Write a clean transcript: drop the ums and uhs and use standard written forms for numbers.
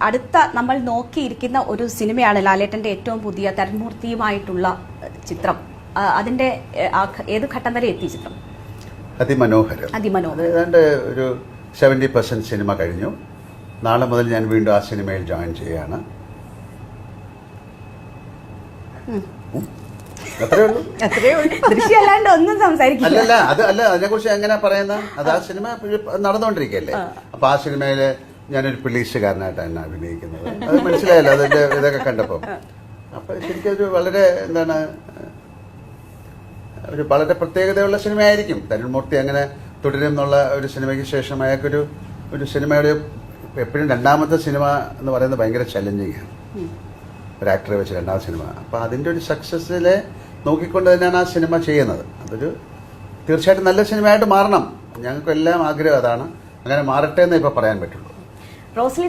അടുത്ത നമ്മൾ നോക്കിയിരിക്കുന്ന ഒരു സിനിമയാണ് ലാലേട്ടന്റെ ഏറ്റവും പുതിയ തരൺമൂർത്തിയുമായിട്ടുള്ള ചിത്രം. അതിന്റെ ഏത് ഘട്ടം വരെ എത്തി ചിത്രം? അതിമനോഹരം. ഏതാണ്ട് ഒരു 70% സിനിമ കഴിഞ്ഞു. നാളെ മുതൽ ഞാൻ വീണ്ടും ആ സിനിമയിൽ ജോയിൻ ചെയ്യുകയാണ്. അത്രേ ഉള്ളൂ. ദൃശ്യമല്ലാണ്ട് ഒന്നും സംസാരിക്കില്ല. അല്ല അതിനെക്കുറിച്ച് എങ്ങനെ പറയുന്ന അത് ആ സിനിമ നടന്നുകൊണ്ടിരിക്കുകയല്ലേ. അപ്പൊ ആ സിനിമയില് ഞാനൊരു പോലീസുകാരനായിട്ടാണ് എന്നെ അഭിനയിക്കുന്നത്. അത് മനസ്സിലായല്ലോ അതിന്റെ ഇതൊക്കെ കണ്ടപ്പോൾ. അപ്പൊ ശരിക്കും ഒരു വളരെ എന്താണ് ഒരു വളരെ പ്രത്യേകതയുള്ള സിനിമയായിരിക്കും. തരുൺമൂർത്തി അങ്ങനെ തുടരും എന്നുള്ള ഒരു സിനിമയ്ക്ക് ശേഷം അയാൾക്കൊരു സിനിമയുടെ എപ്പോഴും രണ്ടാമത്തെ സിനിമ എന്ന് പറയുന്നത് ഭയങ്കര ചലഞ്ചിങ് ആണ്. ഒരു ആക്ടറെ വെച്ച് രണ്ടാമത്തെ സിനിമ. അപ്പൊ അതിന്റെ ഒരു സക്സസ്സിലെ നോക്കിക്കൊണ്ട് തന്നെയാണ് ആ സിനിമ ചെയ്യുന്നത്. അതൊരു തീർച്ചയായിട്ടും നല്ല സിനിമയായിട്ട് മാറണം. ഞങ്ങൾക്കെല്ലാം ആഗ്രഹം അതാണ്. അങ്ങനെ മാറട്ടെ എന്നേ ഇപ്പൊ പറയാൻ പറ്റുള്ളൂ.